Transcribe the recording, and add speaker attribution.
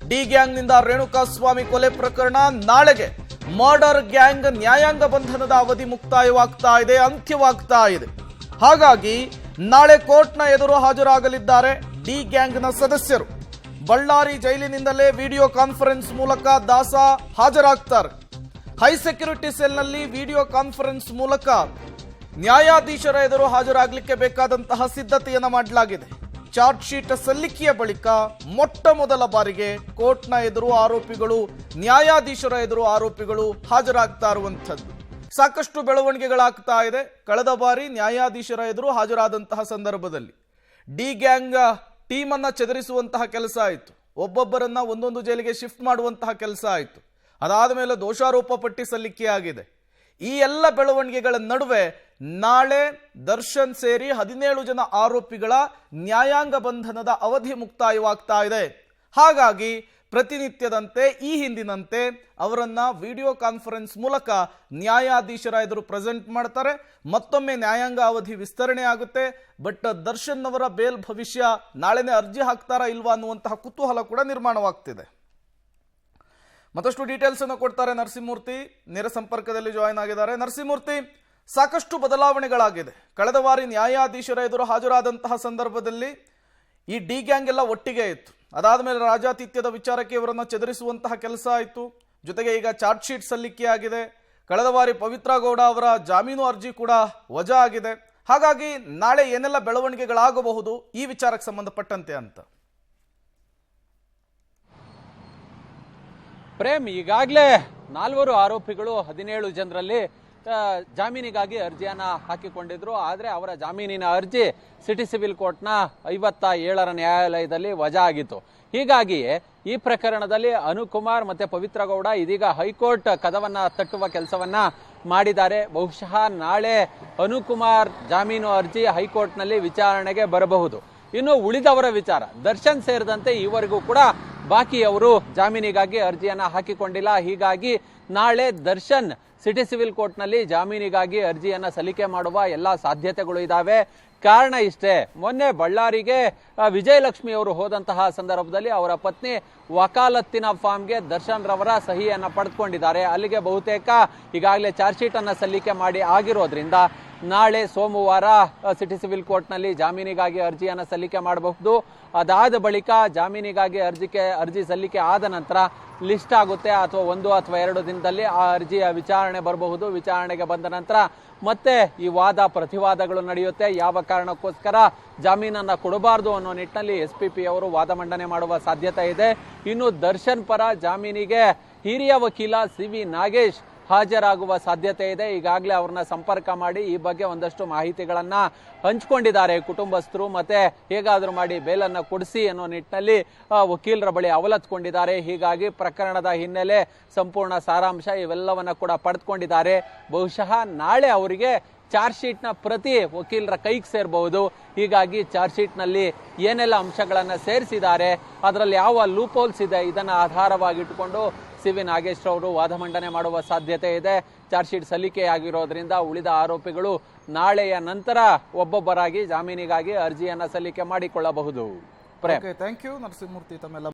Speaker 1: D ಗ್ಯಾಂಗ್ನಿಂದ Renukaswamy ಕೊಲೆ ಪ್ರಕರಣ ನಾಳೆಗೆ ಮರ್ಡರ್ ಗ್ಯಾಂಗ್ ನ್ಯಾಯಾಂಗ ಬಂಧನದ ಅವಧಿ ಮುಕ್ತಾಯವಾಗ್ತಾ ಇದೆ, ಅಂತ್ಯವಾಗ್ತಾ ಇದೆ. ಹಾಗಾಗಿ ನಾಳೆ ಕೋರ್ಟ್ನ ಎದುರು ಹಾಜರಾಗಲಿದ್ದಾರೆ ಡಿ ಗ್ಯಾಂಗ್ನ ಸದಸ್ಯರು. ಬಳ್ಳಾರಿ ಜೈಲಿನಿಂದಲೇ ವಿಡಿಯೋ ಕಾನ್ಫರೆನ್ಸ್ ಮೂಲಕ ದಾಸ ಹಾಜರಾಗ್ತಾರೆ. ಹೈ ಸೆಕ್ಯೂರಿಟಿ ಸೆಲ್ನಲ್ಲಿ ವಿಡಿಯೋ ಕಾನ್ಫರೆನ್ಸ್ ಮೂಲಕ ನ್ಯಾಯಾಧೀಶರ ಎದುರು ಹಾಜರಾಗಲಿಕ್ಕೆ ಬೇಕಾದಂತಹ ಸಿದ್ಧತೆಯನ್ನು ಮಾಡಲಾಗಿದೆ. ಚಾರ್ಜ್ ಶೀಟ್ ಸಲ್ಲಿಕೆಯ ಬಳಿಕ ಮೊಟ್ಟ ಮೊದಲ ಬಾರಿಗೆ ಕೋರ್ಟ್ನ ಎದುರು ಆರೋಪಿಗಳು, ನ್ಯಾಯಾಧೀಶರ ಎದುರು ಆರೋಪಿಗಳು ಹಾಜರಾಗ್ತಾ ಇರುವಂಥದ್ದು. ಸಾಕಷ್ಟು ಬೆಳವಣಿಗೆಗಳಾಗ್ತಾ ಇದೆ. ಕಳೆದ ಬಾರಿ ನ್ಯಾಯಾಧೀಶರ ಎದುರು ಹಾಜರಾದಂತಹ ಸಂದರ್ಭದಲ್ಲಿ ಡಿ ಗ್ಯಾಂಗ್ ಟೀಮ್ ಅನ್ನ ಚದರಿಸುವಂತಹ ಕೆಲಸ ಆಯಿತು. ಒಬ್ಬೊಬ್ಬರನ್ನ ಒಂದೊಂದು ಜೈಲಿಗೆ ಶಿಫ್ಟ್ ಮಾಡುವಂತಹ ಕೆಲಸ ಆಯಿತು. ಅದಾದ ಮೇಲೆ ದೋಷಾರೋಪ ಪಟ್ಟಿ ಸಲ್ಲಿಕೆಯಾಗಿದೆ. ಈ ಎಲ್ಲ ಬೆಳವಣಿಗೆಗಳ ನಡುವೆ ನಾಳೆ ದರ್ಶನ್ ಸೇರಿ 17 ಜನ ಆರೋಪಿಗಳ ನ್ಯಾಯಾಂಗ ಬಂಧನದ ಅವಧಿ ಮುಕ್ತಾಯವಾಗ್ತಾ ಇದೆ. ಹಾಗಾಗಿ ಪ್ರತಿನಿತ್ಯದಂತೆ ಈ ಹಿಂದಿನಂತೆ ಅವರನ್ನ ವಿಡಿಯೋ ಕಾನ್ಫರೆನ್ಸ್ ಮೂಲಕ ನ್ಯಾಯಾಧೀಶರ ಎದುರು ಪ್ರೆಸೆಂಟ್ ಮಾಡ್ತಾರೆ. ಮತ್ತೊಮ್ಮೆ ನ್ಯಾಯಾಂಗ ಅವಧಿ ವಿಸ್ತರಣೆ ಆಗುತ್ತೆ. ಬಟ್ ದರ್ಶನ್ ಅವರ ಬೇಲ್ ಭವಿಷ್ಯ ನಾಳೆನೇ ಅರ್ಜಿ ಹಾಕ್ತಾರಾ ಇಲ್ವಾ ಅನ್ನುವಂತಹ ಕುತೂಹಲ ಕೂಡ ನಿರ್ಮಾಣವಾಗ್ತಿದೆ. ಮತ್ತಷ್ಟು ಡೀಟೇಲ್ಸ್ ಅನ್ನು ಕೊಡ್ತಾರೆ ನರಸಿಂಹಮೂರ್ತಿ, ನೇರ ಸಂಪರ್ಕದಲ್ಲಿ ಜಾಯಿನ್ ಆಗಿದ್ದಾರೆ. ನರಸಿಂಹಮೂರ್ತಿ, ಸಾಕಷ್ಟು ಬದಲಾವಣೆಗಳಾಗಿದೆ. ಕಳೆದ ಬಾರಿ ನ್ಯಾಯಾಧೀಶರ ಎದುರು ಹಾಜರಾದಂತಹ ಸಂದರ್ಭದಲ್ಲಿ ಈ ಡಿ ಗ್ಯಾಂಗ್ ಎಲ್ಲ ಒಟ್ಟಿಗೆ ಇತ್ತು. ಅದಾದ ಮೇಲೆ ರಾಜಾತಿಥ್ಯದ ವಿಚಾರಕ್ಕೆ ಇವರನ್ನು ಚದುರಿಸುವಂತಹ ಕೆಲಸ ಆಯಿತು. ಜೊತೆಗೆ ಈಗ ಚಾರ್ಜ್ ಶೀಟ್ ಸಲ್ಲಿಕೆಯಾಗಿದೆ. ಕಳೆದ ಬಾರಿ ಪವಿತ್ರ ಗೌಡ ಅವರ ಜಾಮೀನು ಅರ್ಜಿ ಕೂಡ ವಜಾ ಆಗಿದೆ. ಹಾಗಾಗಿ ನಾಳೆ ಏನೆಲ್ಲ ಬೆಳವಣಿಗೆಗಳಾಗಬಹುದು ಈ ವಿಚಾರಕ್ಕೆ ಸಂಬಂಧಪಟ್ಟಂತೆ ಅಂತ?
Speaker 2: ಪ್ರೇಮ್, ಈಗಾಗಲೇ 4 ಆರೋಪಿಗಳು 17 ಜನರಲ್ಲಿ ಜಾಮೀನಿಗಾಗಿ ಅರ್ಜಿಯನ್ನ ಹಾಕಿಕೊಂಡಿದ್ರು. ಆದರೆ ಅವರ ಜಾಮೀನಿನ ಅರ್ಜಿ ಸಿಟಿ ಸಿವಿಲ್ ಕೋರ್ಟ್ನ 57ರ ನ್ಯಾಯಾಲಯದಲ್ಲಿ ವಜಾ ಆಗಿತ್ತು. ಹೀಗಾಗಿಯೇ ಈ ಪ್ರಕರಣದಲ್ಲಿ ಅನುಕುಮಾರ್ ಮತ್ತೆ ಪವಿತ್ರ ಗೌಡ ಇದೀಗ ಹೈಕೋರ್ಟ್ ಕದವನ್ನ ತಟ್ಟುವ ಕೆಲಸವನ್ನ ಮಾಡಿದ್ದಾರೆ. ಬಹುಶಃ ನಾಳೆ ಅನುಕುಮಾರ್ ಜಾಮೀನು ಅರ್ಜಿ ಹೈಕೋರ್ಟ್ನಲ್ಲಿ ವಿಚಾರಣೆಗೆ ಬರಬಹುದು. ಇನ್ನು ಉಳಿದವರ ವಿಚಾರ, ದರ್ಶನ್ ಸೇರಿದಂತೆ ಈವರೆಗೂ ಕೂಡ ಬಾಕಿಯವರು ಜಾಮೀನಿಗಾಗಿ ಅರ್ಜಿಯನ್ನ ಹಾಕಿಕೊಂಡಿಲ್ಲ. ಹೀಗಾಗಿ ನಾಳೆ ದರ್ಶನ್ ಸಿಟಿ ಸಿವಿಲ್ ಕೋರ್ಟ್ನಲ್ಲಿ ಜಾಮೀನಿಗಾಗಿ ಅರ್ಜಿಯನ್ನ ಸಲ್ಲಿಕೆ ಮಾಡುವ ಎಲ್ಲಾ ಸಾಧ್ಯತೆಗಳು ಇದಾವೆ. ಕಾರಣ ಇಷ್ಟೇ, ಮೊನ್ನೆ ಬಳ್ಳಾರಿಗೆ ವಿಜಯಲಕ್ಷ್ಮಿ ಅವರು ಹೋದಂತಹ ಸಂದರ್ಭದಲ್ಲಿ ಅವರ ಪತ್ನಿ ವಕಾಲತ್ತಿನ ಫಾರ್ಮ್ಗೆ ದರ್ಶನ್ ರವರ ಸಹಿಯನ್ನ ಪಡೆದುಕೊಂಡಿದ್ದಾರೆ. ಅಲ್ಲಿಗೆ ಬಹುತೇಕ ಈಗಾಗಲೇ ಚಾರ್ಜ್ ಶೀಟ್ ಅನ್ನ ಸಲ್ಲಿಕೆ ಮಾಡಿ ಆಗಿರೋದ್ರಿಂದ ನಾಳೆ ಸೋಮವಾರ ಸಿಟಿ ಸಿವಿಲ್ ಕೋರ್ಟ್ನಲ್ಲಿ ಜಾಮೀನಿಗಾಗಿ ಅರ್ಜಿಯನ್ನ ಸಲ್ಲಿಕೆ ಮಾಡಬಹುದು. ಅದಾದ ಬಳಿಕ ಜಾಮೀನಿಗಾಗಿ ಅರ್ಜಿ ಸಲ್ಲಿಕೆ ಆದ ನಂತರ ಲಿಸ್ಟ್ ಆಗುತ್ತೆ, ಅಥವಾ 1 ಅಥವಾ 2 ದಿನದಲ್ಲಿ ಆ ಅರ್ಜಿಯ ವಿಚಾರಣೆ ಬರಬಹುದು. ವಿಚಾರಣೆಗೆ ಬಂದ ನಂತರ ಮತ್ತೆ ಈ ವಾದ ಪ್ರತಿವಾದಗಳು ನಡೆಯುತ್ತೆ. ಯಾವ ಕಾರಣಕ್ಕೋಸ್ಕರ ಜಾಮೀನನ್ನ ಕೊಡಬಾರದು ಅನ್ನೋ ನಿಟ್ಟಿನಲ್ಲಿ SPP ಅವರು ವಾದ ಮಂಡನೆ ಮಾಡುವ ಸಾಧ್ಯತೆ ಇದೆ. ಇನ್ನು ದರ್ಶನ್ ಪರ ಜಾಮೀನಿಗೆ ಹಿರಿಯ ವಕೀಲ CV ನಾಗೇಶ್ ಹಾಜರಾಗುವ ಸಾಧ್ಯತೆ ಇದೆ. ಈಗಾಗಲೇ ಅವ್ರನ್ನ ಸಂಪರ್ಕ ಮಾಡಿ ಈ ಬಗ್ಗೆ ಒಂದಷ್ಟು ಮಾಹಿತಿಗಳನ್ನ ಹಂಚಿಕೊಂಡಿದ್ದಾರೆ ಕುಟುಂಬಸ್ಥರು. ಮತ್ತೆ ಹೇಗಾದ್ರೂ ಮಾಡಿ ಬೇಲನ್ನ ಕೊಡಿಸಿ ಅನ್ನೋ ನಿಟ್ಟಿನಲ್ಲಿ ವಕೀಲರ ಬಳಿ ಅವಲತ್ಕೊಂಡಿದ್ದಾರೆ. ಹೀಗಾಗಿ ಪ್ರಕರಣದ ಹಿನ್ನೆಲೆ, ಸಂಪೂರ್ಣ ಸಾರಾಂಶ ಇವೆಲ್ಲವನ್ನ ಕೂಡ ಪಡೆದುಕೊಂಡಿದ್ದಾರೆ. ಬಹುಶಃ ನಾಳೆ ಅವರಿಗೆ ಚಾರ್ಜ್ ಶೀಟ್ ನ ಪ್ರತಿ ವಕೀಲರ ಕೈಗೆ ಸೇರಬಹುದು. ಹೀಗಾಗಿ ಚಾರ್ಜ್ ಶೀಟ್ ನಲ್ಲಿ ಏನೆಲ್ಲ ಅಂಶಗಳನ್ನ ಸೇರಿಸಿದ್ದಾರೆ, ಅದರಲ್ಲಿ ಯಾವ ಲೂಪ್ ಹೋಲ್ಸ್ ಇದೆ, ಇದನ್ನ ಆಧಾರವಾಗಿಟ್ಟುಕೊಂಡು CV ನಾಗೇಶ್ ಅವರು ವಾದ ಮಂಡನೆ ಮಾಡುವ ಸಾಧ್ಯತೆ ಇದೆ. ಚಾರ್ಜ್ ಶೀಟ್ ಸಲ್ಲಿಕೆಯಾಗಿರೋದ್ರಿಂದ ಉಳಿದ ಆರೋಪಿಗಳು ನಾಳೆಯ ನಂತರ ಒಬ್ಬೊಬ್ಬರಾಗಿ ಜಾಮೀನಿಗಾಗಿ ಅರ್ಜಿಯನ್ನ ಸಲ್ಲಿಕೆ ಮಾಡಿಕೊಳ್ಳಬಹುದು.
Speaker 1: ಥ್ಯಾಂಕ್ ಯು ನರಸಿಂಹಮೂರ್ತಿ ತಮ್ಮೆಲ್ಲ